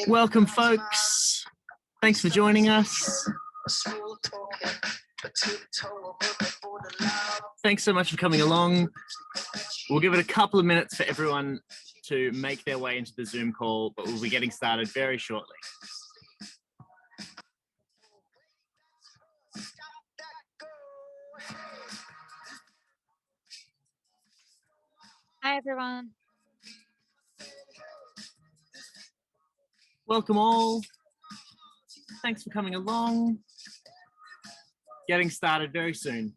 Welcome, folks. Thanks for joining us. Thanks so much for coming along. We'll give it a couple of minutes for everyone to make their way into the Zoom call, but we'll be getting started very shortly. Hi, everyone. Welcome all. Thanks for coming along. Getting started very soon.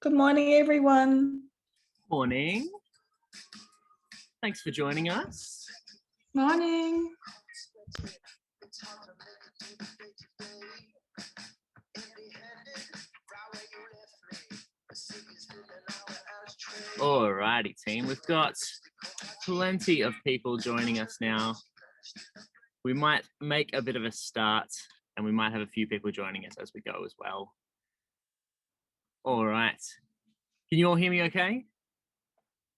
Good morning, everyone. Morning. Thanks for joining us. Morning. Alrighty, team. We've got plenty of people joining us now. We might make a bit of a start, and we might have a few people joining us as we go as well. All right. Can you all hear me okay?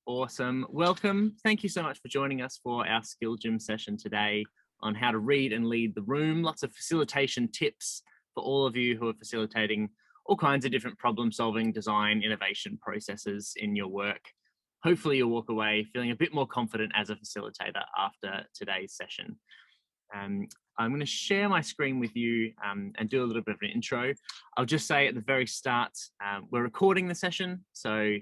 Awesome. Welcome. Thank you so much for joining us for our SkillGym session today on how to read and lead the room. Lots of facilitation tips for all of you who are facilitating all kinds of different problem-solving, design, innovation processes in your work. Hopefully you'll walk away feeling a bit more confident as a facilitator after today's session. I'm going to share my screen with you and do a little bit of an intro. I'll just say at the very start, we're recording the session. So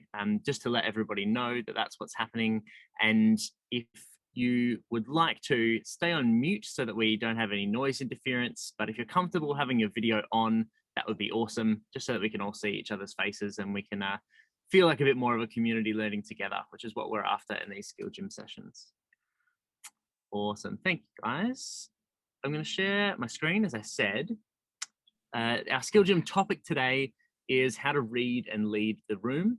just to let everybody know that that's what's happening. And if you would like to stay on mute so that we don't have any noise interference, but if you're comfortable having your video on, that would be awesome, just so that we can all see each other's faces and we can feel like a bit more of a community learning together, which is what we're after in these SkillGym sessions. Awesome. Thank you, guys. I'm going to share my screen, as I said. Our SkillGym topic today is how to read and lead the room.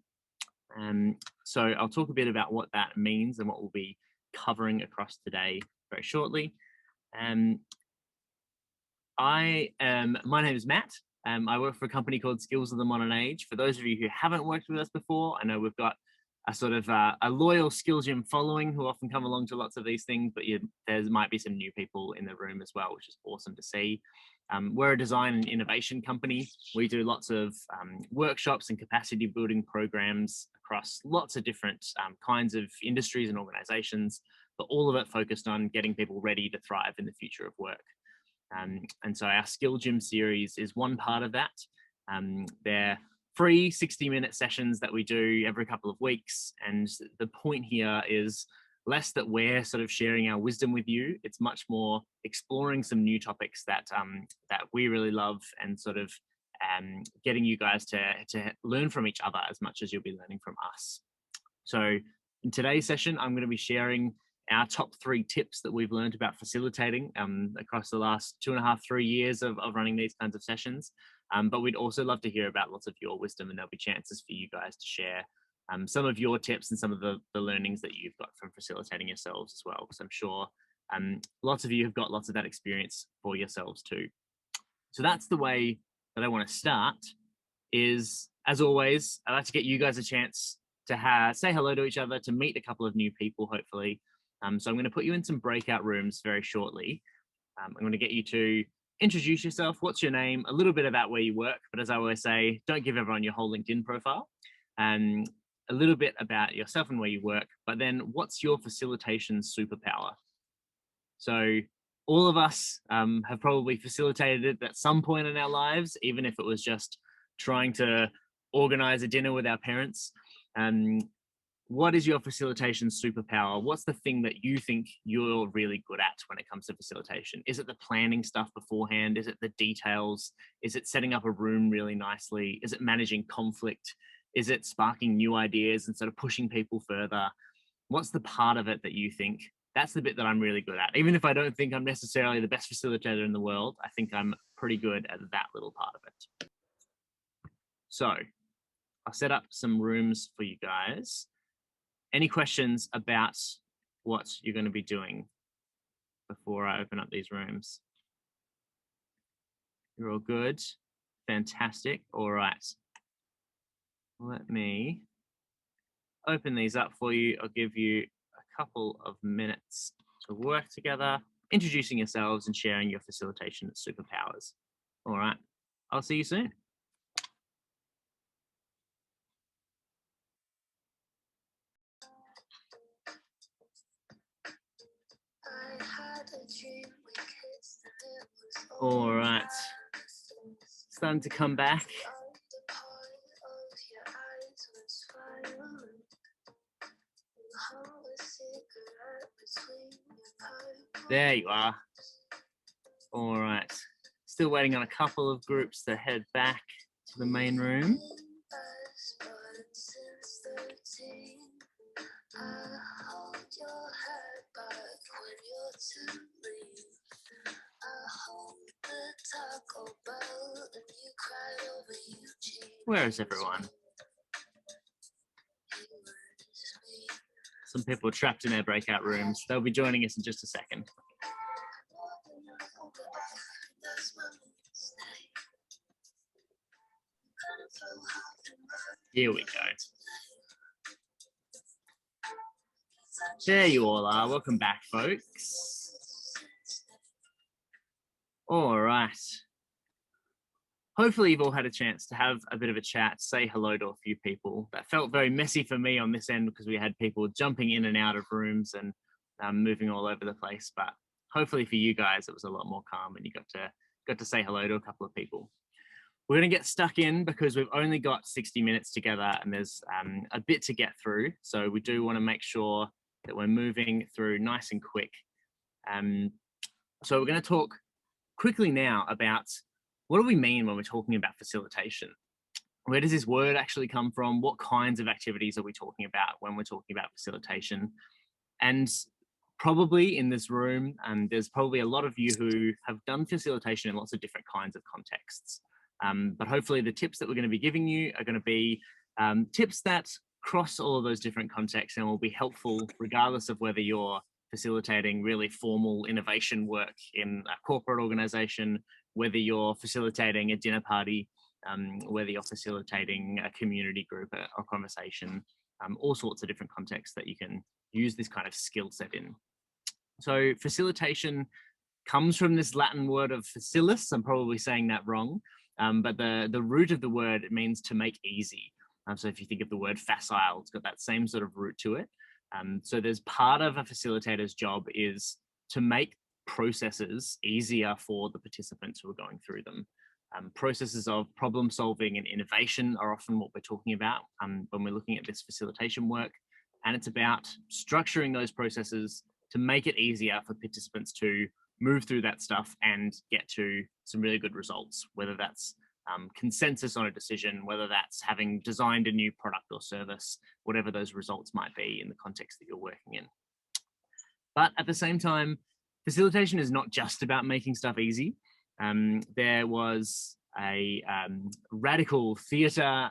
So I'll talk a bit about what that means and what we'll be covering across today very shortly. My name is Matt. I work for a company called Skills of the Modern Age. For those of you who haven't worked with us before, I know we've got a sort of a loyal SkillGym following who often come along to lots of these things, but there might be some new people in the room as well, which is awesome to see. We're a design and innovation company. We do lots of workshops and capacity building programs across lots of different kinds of industries and organizations, but all of it focused on getting people ready to thrive in the future of work. And so our SkillGym series is one part of that. They're free 60-minute sessions that we do every couple of weeks. And the point here is less that we're sort of sharing our wisdom with you. It's much more exploring some new topics that we really love and sort of getting you guys to learn from each other as much as you'll be learning from us. So in today's session, I'm going to be sharing our top 3 tips that we've learned about facilitating across the last 2.5, 3 years of running these kinds of sessions. But we'd also love to hear about lots of your wisdom, and there'll be chances for you guys to share some of your tips and some of the learnings that you've got from facilitating yourselves as well, because I'm sure lots of you have got lots of that experience for yourselves too. So that's the way that I want to start is, as always, I'd like to get you guys a chance to say hello to each other, to meet a couple of new people, hopefully. So I'm going to put you in some breakout rooms very shortly. I'm going to get you to introduce yourself. What's your name? A little bit about where you work, but as I always say, don't give everyone your whole LinkedIn profile. A little bit about yourself and where you work, but then what's your facilitation superpower? So all of us have probably facilitated it at some point in our lives, even if it was just trying to organize a dinner with our parents. What is your facilitation superpower? What's the thing that you think you're really good at when it comes to facilitation? Is it the planning stuff beforehand? Is it the details? Is it setting up a room really nicely? Is it managing conflict? Is it sparking new ideas and sort of pushing people further? What's the part of it that you think, that's the bit that I'm really good at? Even if I don't think I'm necessarily the best facilitator in the world, I think I'm pretty good at that little part of it. So I'll set up some rooms for you guys. Any questions about what you're going to be doing before I open up these rooms? You're all good? Fantastic. All right. Let me open these up for you. I'll give you a couple of minutes to work together, introducing yourselves and sharing your facilitation superpowers. All right. I'll see you soon. All right. Starting to come back. There you are. All right. Still waiting on a couple of groups to head back to the main room. Where is everyone? Some people are trapped in their breakout rooms. They'll be joining us in just a second. Here we go. There you all are. Welcome back, folks. All right. Hopefully you've all had a chance to have a bit of a chat, say hello to a few people. That felt very messy for me on this end because we had people jumping in and out of rooms and moving all over the place. But hopefully for you guys, it was a lot more calm and you got to say hello to a couple of people. We're going to get stuck in because we've only got 60 minutes together and there's a bit to get through. So we do want to make sure that we're moving through nice and quick. So we're going to talk quickly now about what do we mean when we're talking about facilitation? Where does this word actually come from? What kinds of activities are we talking about when we're talking about facilitation? And probably in this room, there's probably a lot of you who have done facilitation in lots of different kinds of contexts. But hopefully the tips that we're going to be giving you are going to be tips that cross all of those different contexts and will be helpful regardless of whether you're facilitating really formal innovation work in a corporate organization, whether you're facilitating a dinner party, whether you're facilitating a community group or conversation, all sorts of different contexts that you can use this kind of skill set in. So facilitation comes from this Latin word of facilis. I'm probably saying that wrong, but the root of the word means to make easy. So if you think of the word facile, it's got that same sort of root to it. So there's part of a facilitator's job is to make processes easier for the participants who are going through them. Processes of problem solving and innovation are often what we're talking about when we're looking at this facilitation work. And it's about structuring those processes to make it easier for participants to move through that stuff and get to some really good results, whether that's consensus on a decision, whether that's having designed a new product or service, whatever those results might be in the context that you're working in. But at the same time, facilitation is not just about making stuff easy. There was a radical theatre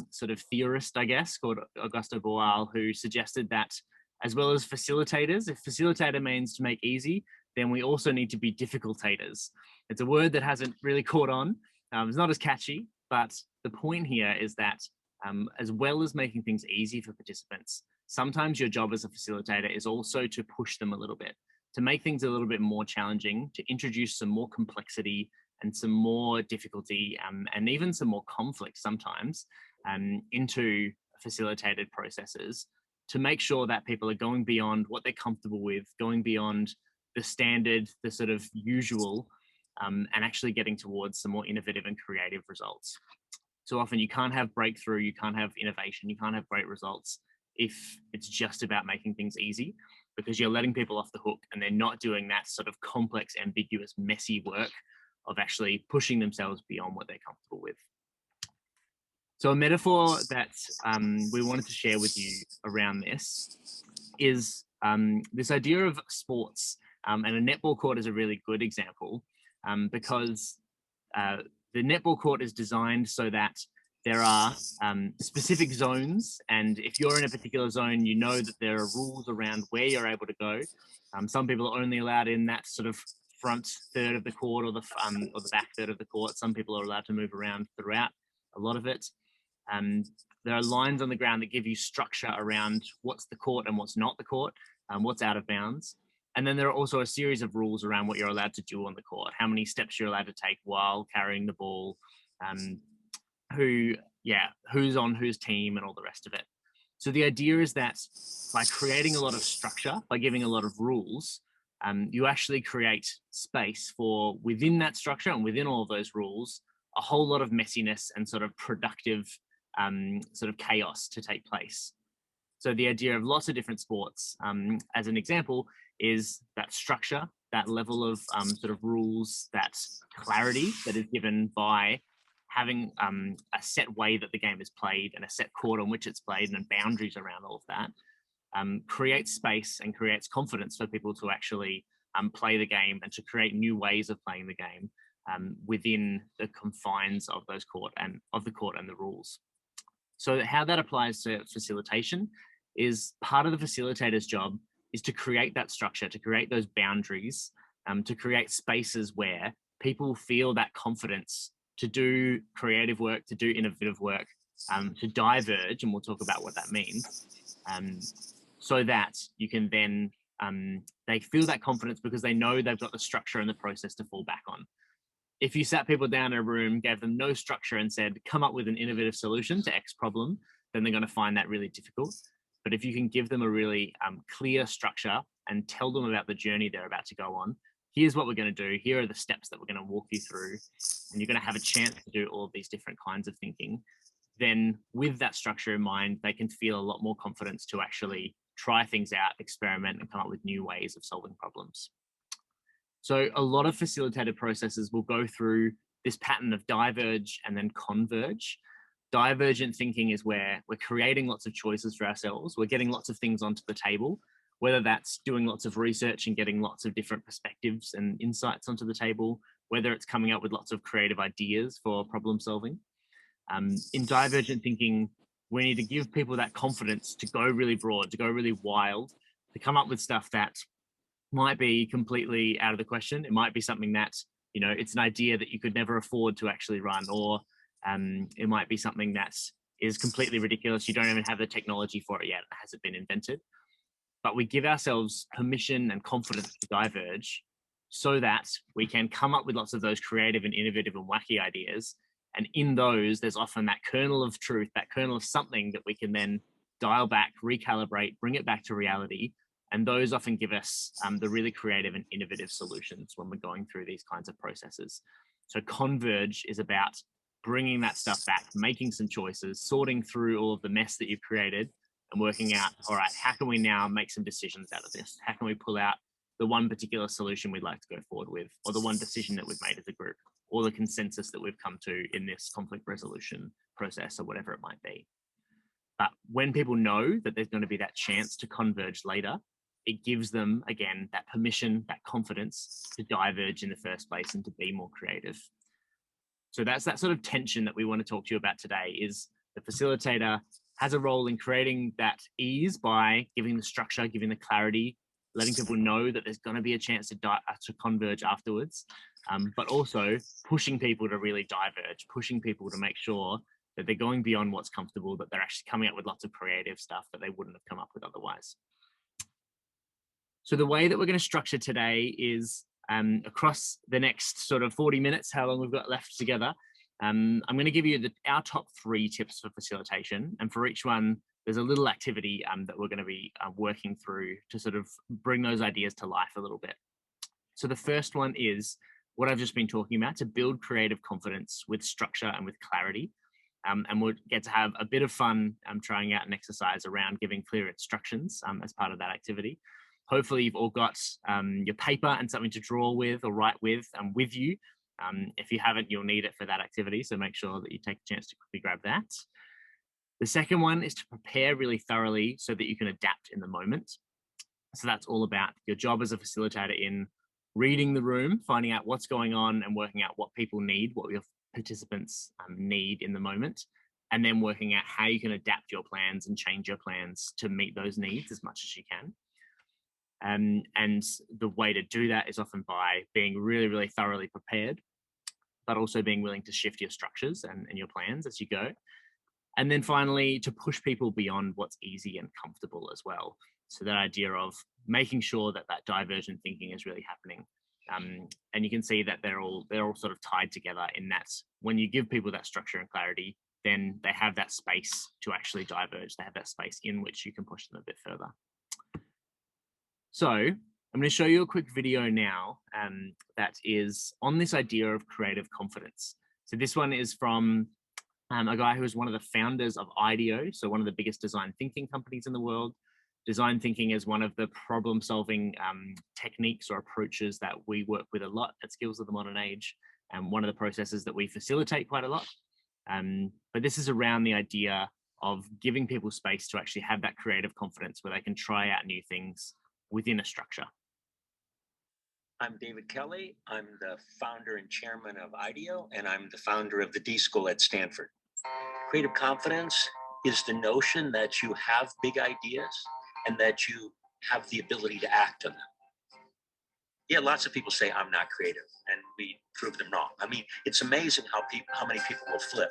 sort of theorist, I guess, called Augusto Boal, who suggested that as well as facilitators, if facilitator means to make easy, then we also need to be difficultators. It's a word that hasn't really caught on. It's not as catchy, but the point here is that as well as making things easy for participants, sometimes your job as a facilitator is also to push them a little bit, to make things a little bit more challenging, to introduce some more complexity and some more difficulty and even some more conflict sometimes into facilitated processes, to make sure that people are going beyond what they're comfortable with, going beyond the standard, the sort of usual, and actually getting towards some more innovative and creative results. So often you can't have breakthrough, you can't have innovation, you can't have great results if it's just about making things easy, because you're letting people off the hook and they're not doing that sort of complex, ambiguous, messy work of actually pushing themselves beyond what they're comfortable with. So a metaphor that we wanted to share with you around this is this idea of sports. And a netball court is a really good example because the netball court is designed so that there are specific zones, and if you're in a particular zone, you know that there are rules around where you're able to go. Some people are only allowed in that sort of front third of the court or the back third of the court. Some people are allowed to move around throughout a lot of it. There are lines on the ground that give you structure around what's the court and what's not the court, what's out of bounds. And then there are also a series of rules around what you're allowed to do on the court, how many steps you're allowed to take while carrying the ball, who's on whose team and all the rest of it. So the idea is that by creating a lot of structure, by giving a lot of rules, you actually create space for, within that structure and within all of those rules, a whole lot of messiness and sort of productive sort of chaos to take place. So the idea of lots of different sports, as an example, is that structure, that level of sort of rules, that clarity that is given by having a set way that the game is played and a set court on which it's played and boundaries around all of that, creates space and creates confidence for people to actually play the game and to create new ways of playing the game within the confines of those court and the rules. So how that applies to facilitation is part of the facilitator's job is to create that structure, to create those boundaries, to create spaces where people feel that confidence to do creative work, to do innovative work, to diverge, and we'll talk about what that means, so that you can then, they feel that confidence because they know they've got the structure and the process to fall back on. If you sat people down in a room, gave them no structure and said, come up with an innovative solution to X problem, then they're going to find that really difficult. But if you can give them a really clear structure and tell them about the journey they're about to go on, here's what we're going to do, here are the steps that we're going to walk you through, and you're going to have a chance to do all of these different kinds of thinking, then with that structure in mind, they can feel a lot more confidence to actually try things out, experiment, and come up with new ways of solving problems. So a lot of facilitated processes will go through this pattern of diverge and then converge. Divergent thinking is where we're creating lots of choices for ourselves. We're getting lots of things onto the table, whether that's doing lots of research and getting lots of different perspectives and insights onto the table, whether it's coming up with lots of creative ideas for problem solving. In divergent thinking, we need to give people that confidence to go really broad, to go really wild, to come up with stuff that might be completely out of the question. It might be something that, you know, it's an idea that you could never afford to actually run, or it might be something that is completely ridiculous. You don't even have the technology for it yet. It hasn't been invented. But we give ourselves permission and confidence to diverge so that we can come up with lots of those creative and innovative and wacky ideas. And in those, there's often that kernel of truth, that kernel of something that we can then dial back, recalibrate, bring it back to reality. And those often give us the really creative and innovative solutions when we're going through these kinds of processes. So converge is about bringing that stuff back, making some choices, sorting through all of the mess that you've created and working out, all right, how can we now make some decisions out of this? How can we pull out the one particular solution we'd like to go forward with, or the one decision that we've made as a group, or the consensus that we've come to in this conflict resolution process, or whatever it might be. But when people know that there's going to be that chance to converge later, it gives them, again, that permission, that confidence to diverge in the first place and to be more creative. So that's that sort of tension that we want to talk to you about today. Is the facilitator has a role in creating that ease by giving the structure, giving the clarity, letting people know that there's going to be a chance to converge afterwards, but also pushing people to really diverge, pushing people to make sure that they're going beyond what's comfortable, that they're actually coming up with lots of creative stuff that they wouldn't have come up with otherwise. So the way that we're going to structure today is across the next sort of 40 minutes, how long we've got left together, I'm going to give you our top 3 tips for facilitation. And for each one, there's a little activity that we're going to be working through to sort of bring those ideas to life a little bit. So the first one is what I've just been talking about, to build creative confidence with structure and with clarity. And we'll get to have a bit of fun trying out an exercise around giving clear instructions as part of that activity. Hopefully you've all got your paper and something to draw with or write with you. If you haven't, you'll need it for that activity. So make sure that you take a chance to quickly grab that. The second one is to prepare really thoroughly so that you can adapt in the moment. So that's all about your job as a facilitator in reading the room, finding out what's going on and working out what people need, what your participants need in the moment, and then working out how you can adapt your plans and change your plans to meet those needs as much as you can. And the way to do that is often by being really, really thoroughly prepared, but also being willing to shift your structures and your plans as you go. And then finally, to push people beyond what's easy and comfortable as well. So that idea of making sure that that divergent thinking is really happening. And you can see that they're all sort of tied together in that when you give people that structure and clarity, then they have that space to actually diverge. They have that space in which you can push them a bit further. So I'm going to show you a quick video now that is on this idea of creative confidence. So this one is from a guy who is one of the founders of IDEO, so one of the biggest design thinking companies in the world. Design thinking is one of the problem-solving techniques or approaches that we work with a lot at Skills of the Modern Age, and one of the processes that we facilitate quite a lot. But this is around the idea of giving people space to actually have that creative confidence where they can try out new things within a structure. I'm David Kelly. I'm the founder and chairman of IDEO, and I'm the founder of the D School at Stanford. Creative confidence is the notion that you have big ideas and that you have the ability to act on them. Yeah, lots of people say I'm not creative, and we prove them wrong. I mean, it's amazing how many people will flip.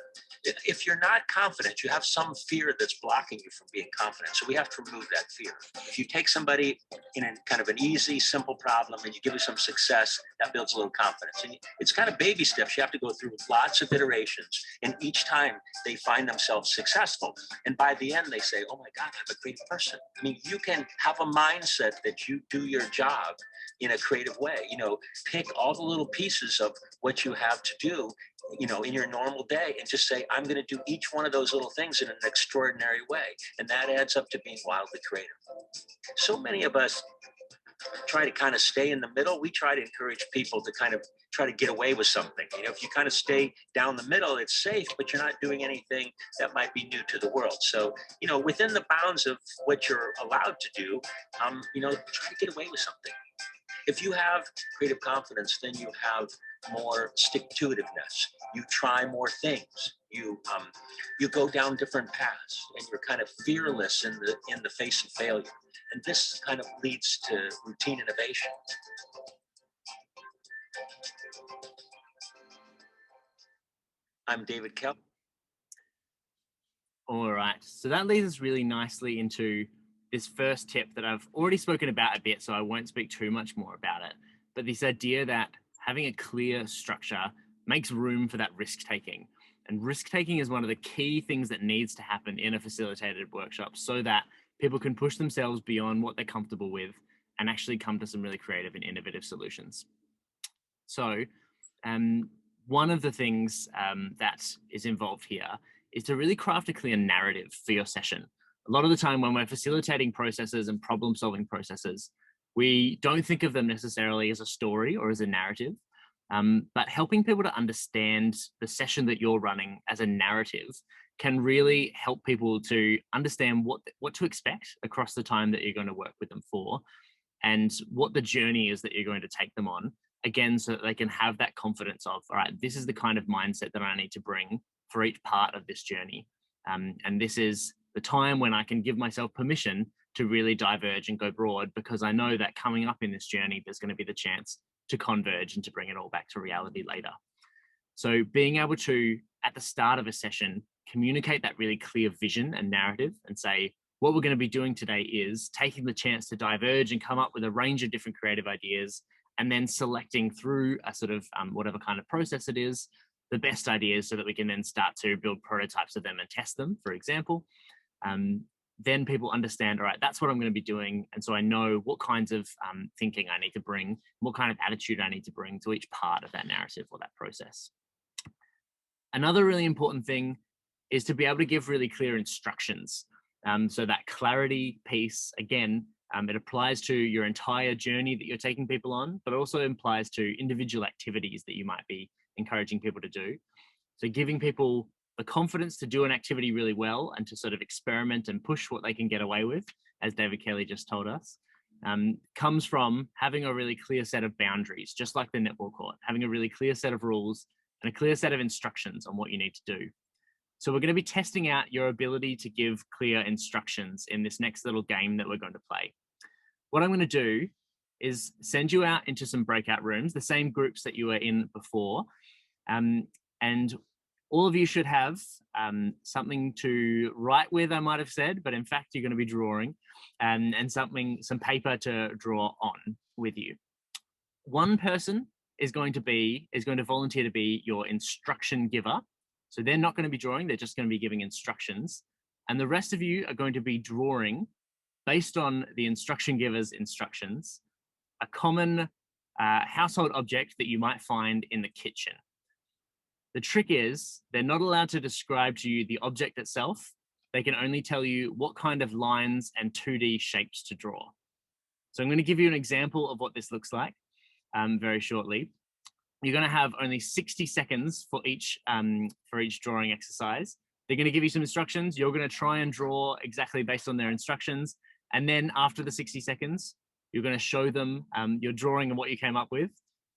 If you're not confident, you have some fear that's blocking you from being confident. So we have to remove that fear. If you take somebody in a kind of an easy, simple problem and you give them some success, that builds a little confidence. And it's kind of baby steps. You have to go through lots of iterations, and each time they find themselves successful. And by the end, they say, oh my God, I'm a creative person. I mean, you can have a mindset that you do your job in a creative way. You know, pick all the little pieces of what you have to do, you know, in your normal day, and just say, I'm going to do each one of those little things in an extraordinary way. And that adds up to being wildly creative. So many of us try to kind of stay in the middle. We try to encourage people to kind of try to get away with something. You know, if you kind of stay down the middle, it's safe, but you're not doing anything that might be new to the world. So, you know, within the bounds of what you're allowed to do, you know, try to get away with something. If you have creative confidence, then you have more stick-to-itiveness. You try more things. You go down different paths, and you're kind of fearless in the face of failure. And this kind of leads to routine innovation. I'm David Kelly. All right, so that leads us really nicely into this first tip that I've already spoken about a bit, so I won't speak too much more about it. But this idea that having a clear structure makes room for that risk-taking. And risk-taking is one of the key things that needs to happen in a facilitated workshop so that people can push themselves beyond what they're comfortable with and actually come to some really creative and innovative solutions. So one of the things that is involved here is to really craft a clear narrative for your session. A lot of the time when we're facilitating processes and problem-solving processes, we don't think of them necessarily as a story or as a narrative, but helping people to understand the session that you're running as a narrative can really help people to understand what to expect across the time that you're going to work with them for, and what the journey is that you're going to take them on, again, so that they can have that confidence of, all right, this is the kind of mindset that I need to bring for each part of this journey. And this is the time when I can give myself permission to really diverge and go broad, because I know that coming up in this journey, there's going to be the chance to converge and to bring it all back to reality later. So being able to, at the start of a session, communicate that really clear vision and narrative and say, what we're going to be doing today is taking the chance to diverge and come up with a range of different creative ideas, and then selecting through a sort of whatever kind of process it is, the best ideas so that we can then start to build prototypes of them and test them, for example. Then people understand, all right, that's what I'm going to be doing. And so I know what kinds of thinking I need to bring, what kind of attitude I need to bring to each part of that narrative or that process. Another really important thing is to be able to give really clear instructions. So that clarity piece, again, it applies to your entire journey that you're taking people on, but also applies to individual activities that you might be encouraging people to do. So giving people the confidence to do an activity really well and to sort of experiment and push what they can get away with, as David Kelly just told us, comes from having a really clear set of boundaries, just like the netball court, having a really clear set of rules and a clear set of instructions on what you need to do. So we're going to be testing out your ability to give clear instructions in this next little game that we're going to play. What I'm going to do is send you out into some breakout rooms, the same groups that you were in before. And all of you should have something to write with, I might have said, but in fact, you're going to be drawing and some paper to draw on with you. One person is going to volunteer to be your instruction giver. So they're not going to be drawing, they're just going to be giving instructions. And the rest of you are going to be drawing based on the instruction giver's instructions, a common household object that you might find in the kitchen. The trick is they're not allowed to describe to you the object itself. They can only tell you what kind of lines and 2D shapes to draw. So I'm going to give you an example of what this looks like very shortly. You're going to have only 60 seconds for each drawing exercise. They're going to give you some instructions. You're going to try and draw exactly based on their instructions. And then after the 60 seconds, you're going to show them your drawing and what you came up with.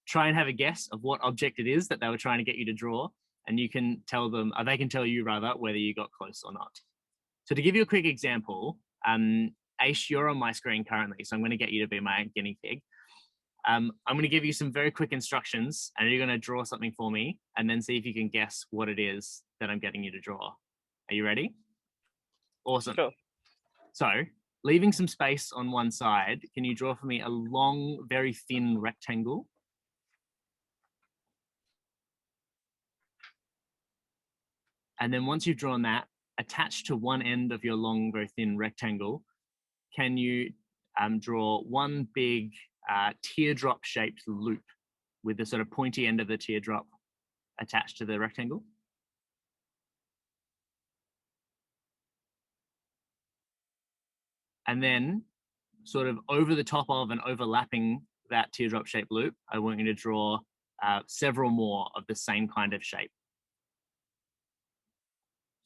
Try and have a guess of what object it is that they were trying to get you to draw. And you can tell them, or they can tell you rather, whether you got close or not. So to give you a quick example, Aish, you're on my screen currently, so I'm going to get you to be my guinea pig. I'm going to give you some very quick instructions and you're going to draw something for me and then see if you can guess what it is that I'm getting you to draw. Are you ready? Awesome. Sure. So leaving some space on one side, can you draw for me a long, very thin rectangle? And then once you've drawn that, attached to one end of your long, very thin rectangle, can you draw one big teardrop-shaped loop with the sort of pointy end of the teardrop attached to the rectangle? And then sort of over the top of and overlapping that teardrop-shaped loop, I want you to draw several more of the same kind of shape.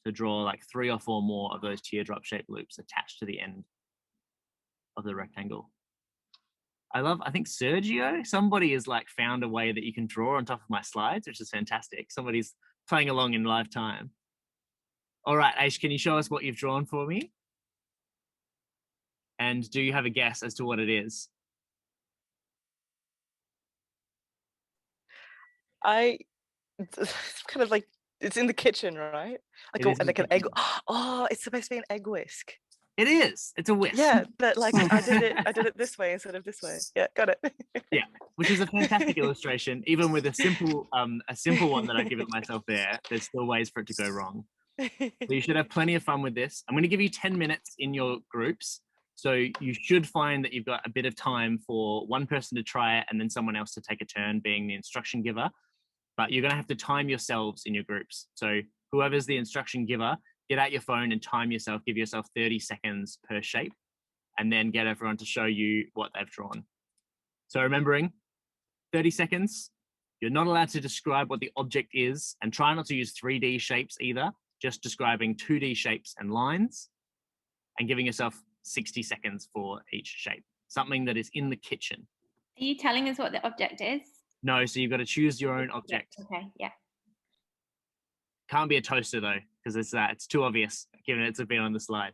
So draw like 3 or 4 more of those teardrop-shaped loops attached to the end of the rectangle. I think Sergio, somebody has like found a way that you can draw on top of my slides, which is fantastic. Somebody's playing along in live time. All right, Aish, can you show us what you've drawn for me? And do you have a guess as to what it is? It's kind of like, it's in the kitchen, right? Like an egg. Oh, it's supposed to be an egg whisk. It is. It's a whisk. Yeah, but like I did it this way instead of this way. Yeah, got it. Yeah, which is a fantastic illustration. Even with a simple one that I've given myself there, there's still ways for it to go wrong. So you should have plenty of fun with this. I'm going to give you 10 minutes in your groups. So you should find that you've got a bit of time for one person to try it and then someone else to take a turn being the instruction giver. But you're going to have to time yourselves in your groups. So whoever's the instruction giver, get out your phone and time yourself, give yourself 30 seconds per shape, and then get everyone to show you what they've drawn. So remembering, 30 seconds, you're not allowed to describe what the object is, and try not to use 3D shapes either, just describing 2D shapes and lines, and giving yourself 60 seconds for each shape, something that is in the kitchen. Are you telling us what the object is? No, so you've got to choose your own object. Okay, yeah. Can't be a toaster though, because it's too obvious given it's been on the slide.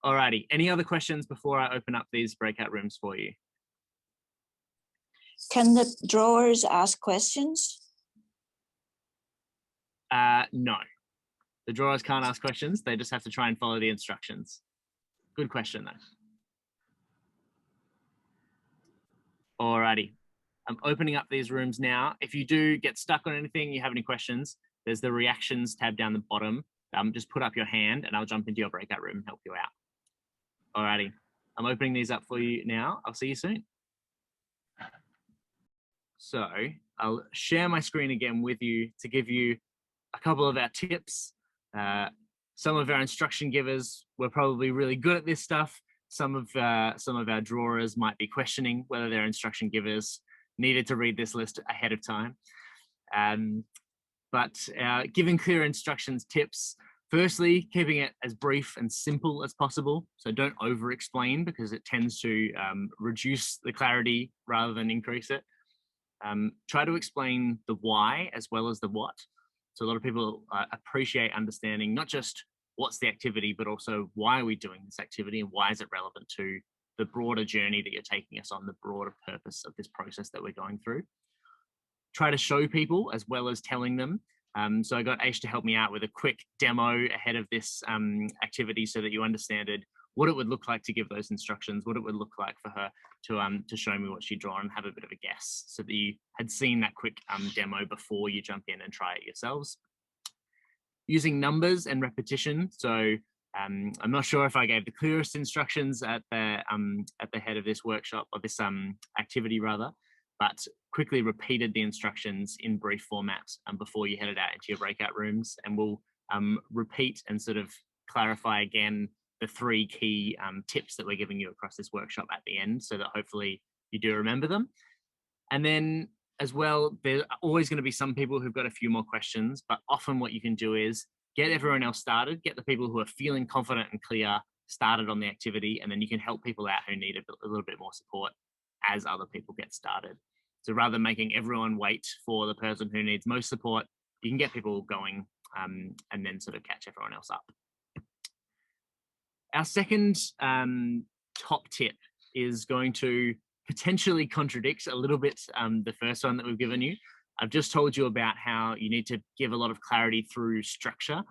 Alrighty, any other questions before I open up these breakout rooms for you? Can the drawers ask questions? No, the drawers can't ask questions. They just have to try and follow the instructions. Good question though. Alrighty, I'm opening up these rooms now. If you do get stuck on anything, you have any questions, there's the reactions tab down the bottom. Just put up your hand and I'll jump into your breakout room and help you out. Alrighty, I'm opening these up for you now. I'll see you soon. So I'll share my screen again with you to give you a couple of our tips. Some of our instruction givers were probably really good at this stuff. Some of our drawers might be questioning whether their instruction givers needed to read this list ahead of time. But giving clear instructions tips, firstly, keeping it as brief and simple as possible. So don't over explain because it tends to reduce the clarity rather than increase it. Try to explain the why as well as the what. So a lot of people appreciate understanding not just what's the activity, but also why are we doing this activity and why is it relevant to the broader journey that you're taking us on, the broader purpose of this process that we're going through. Try to show people as well as telling them. So I got Aish to help me out with a quick demo ahead of this activity so that you understood what it would look like to give those instructions, what it would look like for her to show me what she'd drawn and have a bit of a guess, so that you had seen that quick demo before you jump in and try it yourselves. Using numbers and repetition. So I'm not sure if I gave the clearest instructions at the head of this workshop, or this activity rather, but quickly repeated the instructions in brief format before you headed out into your breakout rooms. And we'll repeat and sort of clarify again the 3 key tips that we're giving you across this workshop at the end, so that hopefully you do remember them. And then as well, there's always going to be some people who've got a few more questions, but often what you can do is get everyone else started, get the people who are feeling confident and clear started on the activity, and then you can help people out who need a little bit more support as other people get started. So rather than making everyone wait for the person who needs most support, you can get people going and then sort of catch everyone else up. Our second top tip is going to potentially contradict a little bit the first one that we've given you. I've just told you about how you need to give a lot of clarity through structure.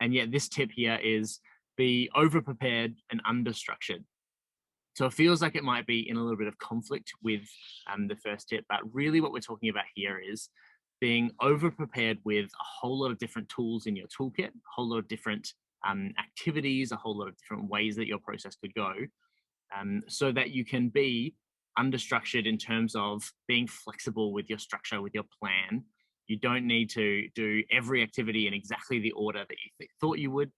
And yet this tip here is be over-prepared and under-structured. So it feels like it might be in a little bit of conflict with the first tip, but really what we're talking about here is being over-prepared with a whole lot of different tools in your toolkit, a whole lot of different activities, a whole lot of different ways that your process could go, so that you can be understructured in terms of being flexible with your structure, with your plan. You don't need to do every activity in exactly the order that you thought you would.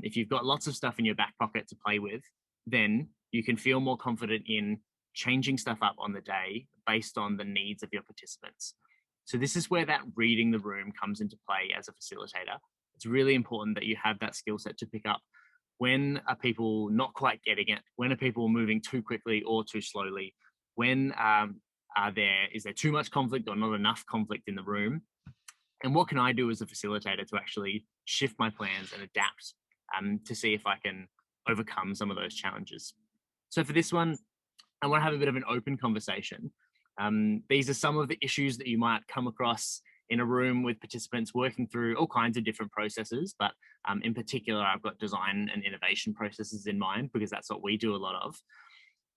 If you've got lots of stuff in your back pocket to play with, then you can feel more confident in changing stuff up on the day based on the needs of your participants. So this is where that reading the room comes into play as a facilitator. It's really important that you have that skill set to pick up when are people not quite getting it, when are people moving too quickly or too slowly, when is there too much conflict or not enough conflict in the room, and what can I do as a facilitator to actually shift my plans and adapt to see if I can overcome some of those challenges. So for this one, I want to have a bit of an open conversation. These are some of the issues that you might come across in a room with participants working through all kinds of different processes, but in particular, I've got design and innovation processes in mind because that's what we do a lot of.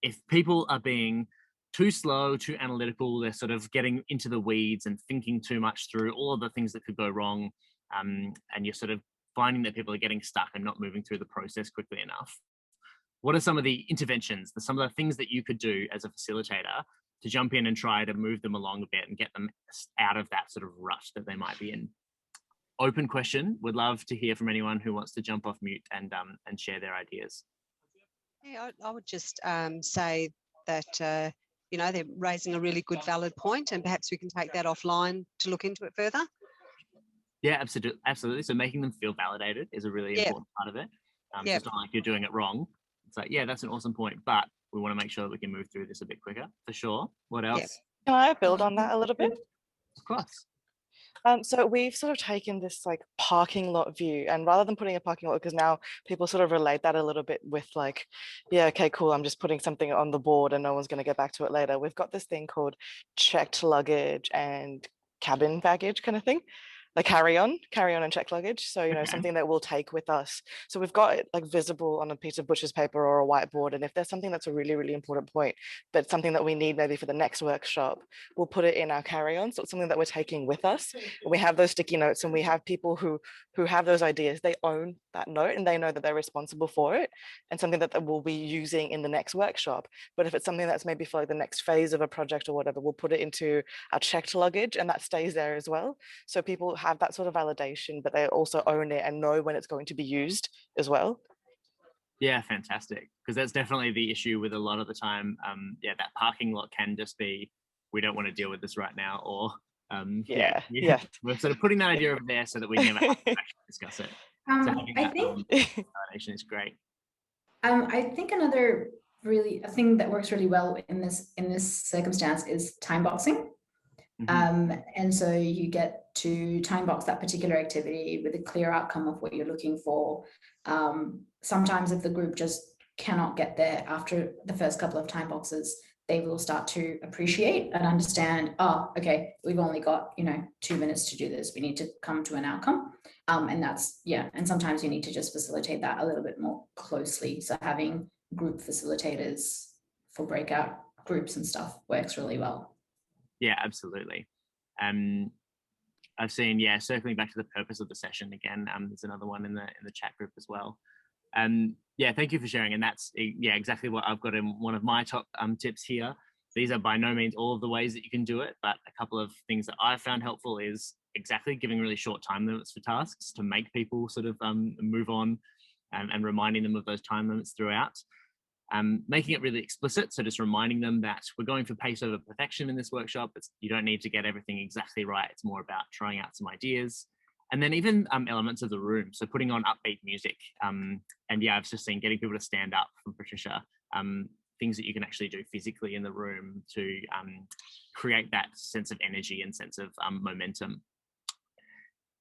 If people are being too slow, too analytical, they're sort of getting into the weeds and thinking too much through all of the things that could go wrong, and you're sort of finding that people are getting stuck and not moving through the process quickly enough. What are some of the interventions, some of the things that you could do as a facilitator to jump in and try to move them along a bit and get them out of that sort of rut that they might be in? Open question. Would love to hear from anyone who wants to jump off mute and share their ideas. Yeah, I would just say that, you know, they're raising a really good, valid point, and perhaps we can take that offline to look into it further. Yeah, absolutely. So making them feel validated is a really important part of it. So it's not like you're doing it wrong. It's like, yeah, that's an awesome point, but we want to make sure that we can move through this a bit quicker, for sure. What else? Can I build on that a little bit? Of course. So we've sort of taken this like parking lot view, and rather than putting a parking lot, because now people sort of relate that a little bit with like, yeah, okay, cool, I'm just putting something on the board and no one's going to get back to it later. We've got this thing called checked luggage and cabin baggage kind of thing. Like carry on and checked luggage. So, you know, something that we'll take with us. So we've got it like visible on a piece of butcher's paper or a whiteboard. And if there's something that's a really, really important point, but something that we need maybe for the next workshop, we'll put it in our carry-on. So it's something that we're taking with us. And we have those sticky notes, and we have people who have those ideas. They own that note and they know that they're responsible for it, and something that we'll be using in the next workshop. But if it's something that's maybe for like the next phase of a project or whatever, we'll put it into our checked luggage, and that stays there as well. So people have that sort of validation, but they also own it and know when it's going to be used as well. Yeah, fantastic. Because that's definitely the issue with a lot of the time. That parking lot can just be, we don't want to deal with this right now, or we're sort of putting that idea over there so that we never have to actually discuss it. So I think validation is great. I think another a thing that works really well in this circumstance is time boxing. And so you get to time box that particular activity with a clear outcome of what you're looking for. Sometimes if the group just cannot get there after the first couple of time boxes, they will start to appreciate and understand, oh, okay, we've only got, 2 minutes to do this. We need to come to an outcome. And that's, and sometimes you need to just facilitate that a little bit more closely. So having group facilitators for breakout groups and stuff works really well. Yeah, absolutely. I've seen, circling back to the purpose of the session again, there's another one in the chat group as well. Thank you for sharing. And that's exactly what I've got in one of my top tips here. These are by no means all of the ways that you can do it, but a couple of things that I've found helpful is exactly giving really short time limits for tasks to make people sort of move on, and reminding them of those time limits throughout. Making it really explicit, so just reminding them that we're going for pace over perfection in this workshop. You don't need to get everything exactly right. It's more about trying out some ideas. And then even elements of the room, so putting on upbeat music. I've just seen getting people to stand up from Patricia, things that you can actually do physically in the room to create that sense of energy and sense of momentum.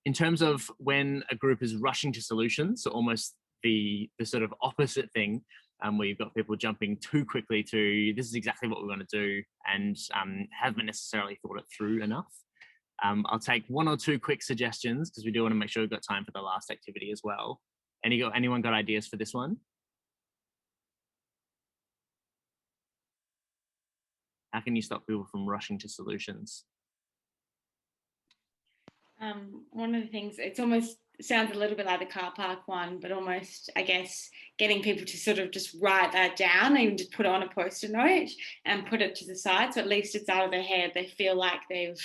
In terms of when a group is rushing to solutions, so almost the sort of opposite thing, where you've got people jumping too quickly to this is exactly what we want to do and haven't necessarily thought it through enough. I'll take one or two quick suggestions because we do want to make sure we've got time for the last activity as well. Anyone got ideas for this one? How can you stop people from rushing to solutions? One of the things, it's almost sounds a little bit like the car park one, but almost, I guess, getting people to sort of just write that down and just put it on a post-it note and put it to the side. So at least it's out of their head. They feel like they've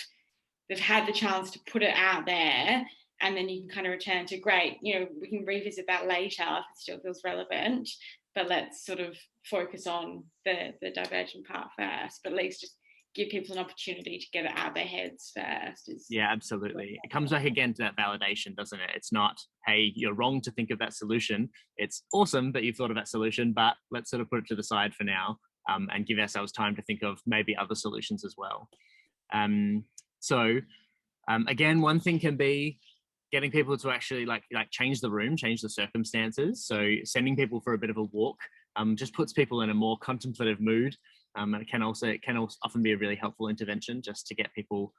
had the chance to put it out there, and then you can kind of return to, great, we can revisit that later if it still feels relevant, but let's sort of focus on the divergent part first, but at least just give people an opportunity to get it out of their heads first. Absolutely. It comes back again to that validation, doesn't it? It's not, hey, you're wrong to think of that solution. It's awesome that you've thought of that solution, but let's sort of put it to the side for now, and give ourselves time to think of maybe other solutions as well. Again, one thing can be getting people to actually like change the room, change the circumstances. So sending people for a bit of a walk just puts people in a more contemplative mood. And it can also often be a really helpful intervention just to get people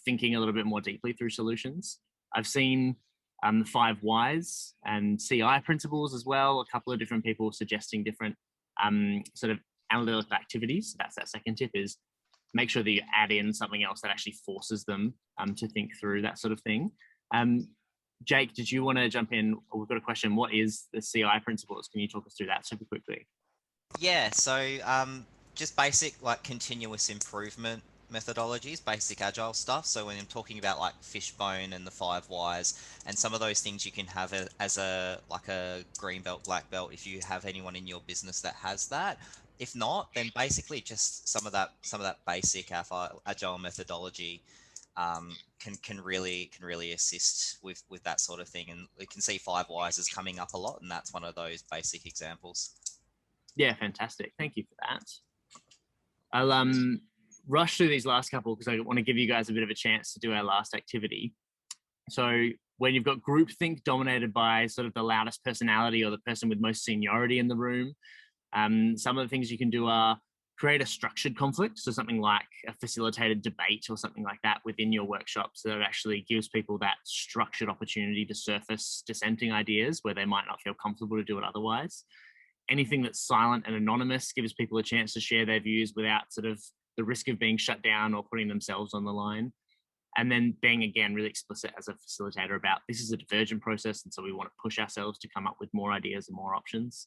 thinking a little bit more deeply through solutions. I've seen the 5 whys and CI principles as well. A couple of different people suggesting different sort of analytical activities. That's that second tip, is make sure that you add in something else that actually forces them to think through that sort of thing. Jake, did you want to jump in? We've got a question. What is the CI principles? Can you talk us through that super quickly? Yeah, so just basic like continuous improvement methodologies, basic agile stuff. So when I'm talking about like fishbone and the 5 whys and some of those things, you can have as a green belt, black belt if you have anyone in your business that has that. If not, then basically just some of that basic agile methodology can really assist with that sort of thing. And we can see 5 whys is coming up a lot, and that's one of those basic examples. Yeah, fantastic. Thank you for that. I'll rush through these last couple because I want to give you guys a bit of a chance to do our last activity. So when you've got groupthink dominated by sort of the loudest personality or the person with most seniority in the room, some of the things you can do are create a structured conflict. So something like a facilitated debate or something like that within your workshop, so that it actually gives people that structured opportunity to surface dissenting ideas where they might not feel comfortable to do it otherwise. Anything that's silent and anonymous gives people a chance to share their views without sort of the risk of being shut down or putting themselves on the line. And then being, again, really explicit as a facilitator about this is a divergent process, and so we want to push ourselves to come up with more ideas and more options.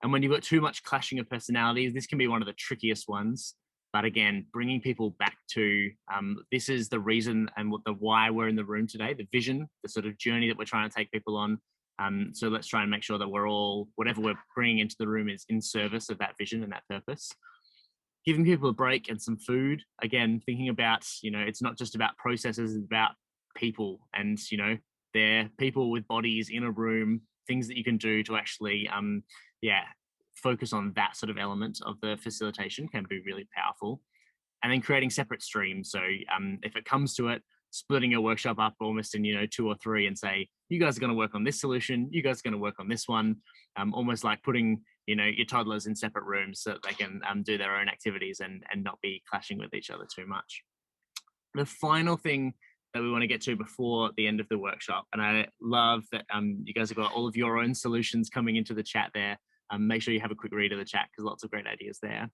And when you've got too much clashing of personalities, this can be one of the trickiest ones. But again, bringing people back to this is the reason and what the why we're in the room today, the vision, the sort of journey that we're trying to take people on. So let's try and make sure that we're all, whatever we're bringing into the room is in service of that vision and that purpose. Giving people a break and some food. Again, thinking about, it's not just about processes, it's about people, and, they're people with bodies in a room, things that you can do to actually, focus on that sort of element of the facilitation can be really powerful. And then creating separate streams. So if it comes to it, splitting your workshop up almost in, 2 or 3 and say, you guys are going to work on this solution, you guys are going to work on this one, almost like putting, your toddlers in separate rooms so that they can do their own activities and not be clashing with each other too much. The final thing that we want to get to before the end of the workshop, and I love that you guys have got all of your own solutions coming into the chat there. Make sure you have a quick read of the chat because lots of great ideas there,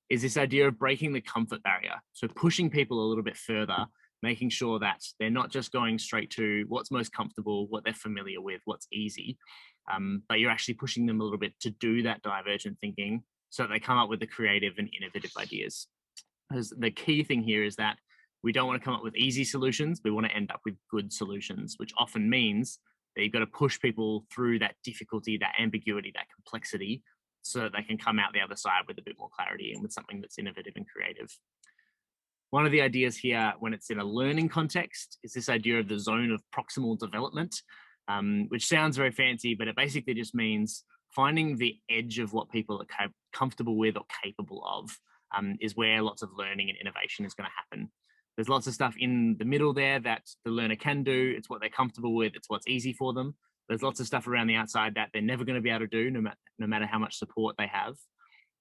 is this idea of breaking the comfort barrier. So pushing people a little bit further, making sure that they're not just going straight to what's most comfortable, what they're familiar with, what's easy, but you're actually pushing them a little bit to do that divergent thinking so that they come up with the creative and innovative ideas. Because the key thing here is that we don't want to come up with easy solutions. We want to end up with good solutions, which often means that you've got to push people through that difficulty, that ambiguity, that complexity, so that they can come out the other side with a bit more clarity and with something that's innovative and creative. One of the ideas here, when it's in a learning context, is this idea of the zone of proximal development, which sounds very fancy, but it basically just means finding the edge of what people are comfortable with or capable of, is where lots of learning and innovation is going to happen. There's lots of stuff in the middle there that the learner can do. It's what they're comfortable with. It's what's easy for them. There's lots of stuff around the outside that they're never going to be able to do, no matter how much support they have.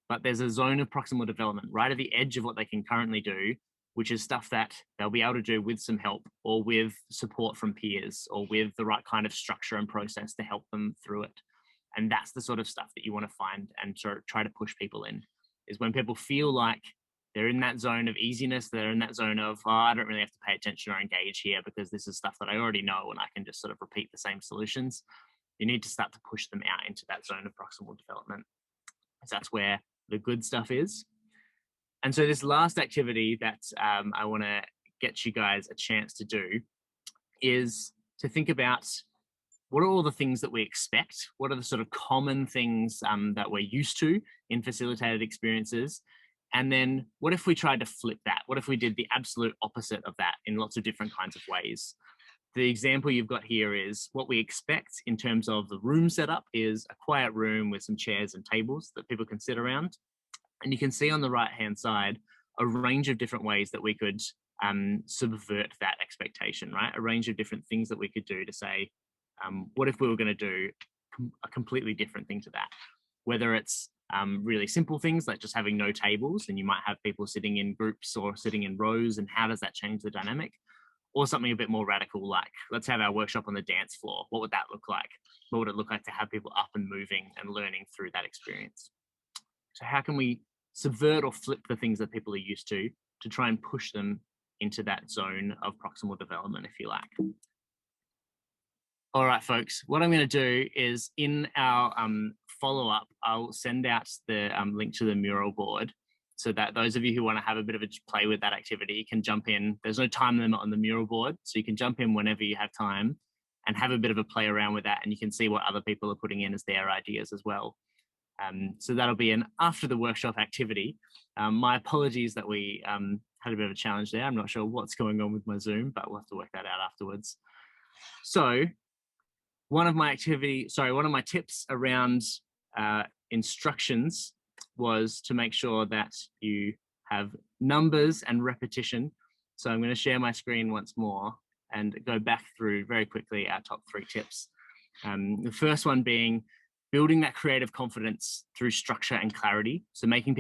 But there's a zone of proximal development right at the edge of what they can currently do, which is stuff that they'll be able to do with some help or with support from peers or with the right kind of structure and process to help them through it. And that's the sort of stuff that you want to find and try to push people in, is when people feel like they're in that zone of easiness, they're in that zone of, oh, I don't really have to pay attention or engage here because this is stuff that I already know and I can just sort of repeat the same solutions. You need to start to push them out into that zone of proximal development, because that's where the good stuff is. And so this last activity that I want to get you guys a chance to do is to think about what are all the things that we expect? What are the sort of common things that we're used to in facilitated experiences? And then what if we tried to flip that? What if we did the absolute opposite of that in lots of different kinds of ways? The example you've got here is what we expect in terms of the room setup is a quiet room with some chairs and tables that people can sit around. And you can see on the right-hand side a range of different ways that we could subvert that expectation, right? A range of different things that we could do to say, what if we were going to do a completely different thing to that? Whether it's really simple things like just having no tables and you might have people sitting in groups or sitting in rows, and how does that change the dynamic? Or something a bit more radical like, let's have our workshop on the dance floor. What would that look like? What would it look like to have people up and moving and learning through that experience? So how can we subvert or flip the things that people are used to try and push them into that zone of proximal development, if you like? All right, folks, what I'm going to do is in our follow-up, I'll send out the link to the mural board so that those of you who want to have a bit of a play with that activity can jump in. There's no time limit on the mural board, so you can jump in whenever you have time and have a bit of a play around with that, and you can see what other people are putting in as their ideas as well. So that'll be an after the workshop activity. My apologies that we had a bit of a challenge there. I'm not sure what's going on with my Zoom, but we'll have to work that out afterwards. So one of my tips around instructions was to make sure that you have numbers and repetition. So I'm going to share my screen once more and go back through very quickly our top 3 tips. The first one being building that creative confidence through structure and clarity. So making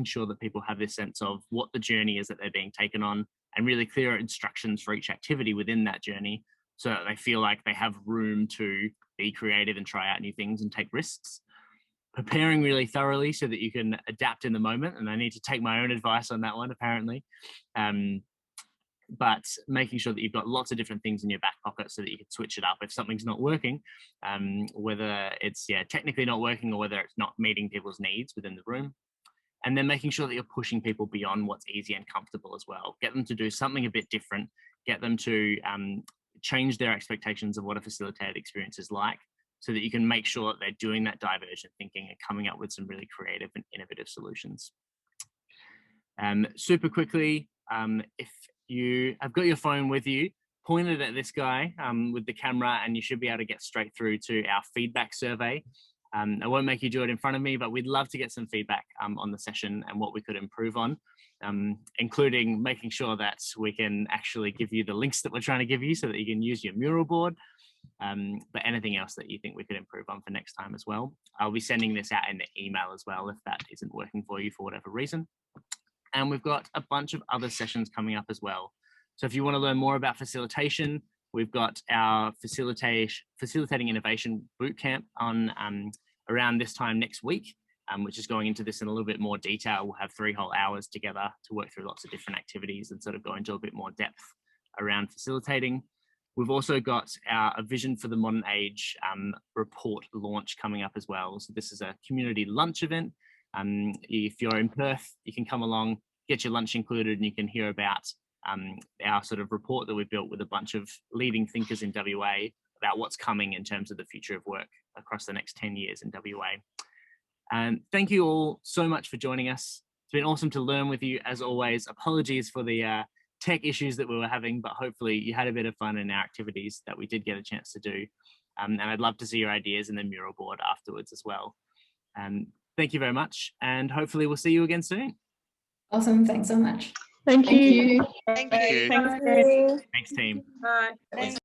sure that people have this sense of what the journey is that they're being taken on, and really clear instructions for each activity within that journey, so that they feel like they have room to be creative and try out new things and take risks. Preparing really thoroughly so that you can adapt in the moment. And I need to take my own advice on that one, apparently. But making sure that you've got lots of different things in your back pocket so that you can switch it up if something's not working, whether it's technically not working or whether it's not meeting people's needs within the room. And then making sure that you're pushing people beyond what's easy and comfortable as well. Get them to do something a bit different, get them to change their expectations of what a facilitated experience is like, so that you can make sure that they're doing that divergent thinking and coming up with some really creative and innovative solutions. Super quickly, if you have got your phone with you, point it at this guy with the camera, and you should be able to get straight through to our feedback survey. I won't make you do it in front of me, but we'd love to get some feedback on the session and what we could improve on. including making sure that we can actually give you the links that we're trying to give you so that you can use your mural board. But anything else that you think we could improve on for next time as well. I'll be sending this out in the email as well if that isn't working for you for whatever reason. And we've got a bunch of other sessions coming up as well. So if you want to learn more about facilitation, we've got our Facilitating Innovation Bootcamp on around this time next week, which is going into this in a little bit more detail. We'll have 3 whole hours together to work through lots of different activities and sort of go into a bit more depth around facilitating. We've also got A Vision for the Modern Age report launch coming up as well. So this is a community lunch event. If you're in Perth, you can come along, get your lunch included, and you can hear about our sort of report that we built with a bunch of leading thinkers in WA about what's coming in terms of the future of work across the next 10 years in WA. Thank you all so much for joining us. It's been awesome to learn with you as always. Apologies for the tech issues that we were having, but hopefully you had a bit of fun in our activities that we did get a chance to do. And I'd love to see your ideas in the mural board afterwards as well. Thank you very much, and hopefully we'll see you again soon. Awesome, thanks so much. Thank you. Thank you. Thanks, team. Bye. Thanks.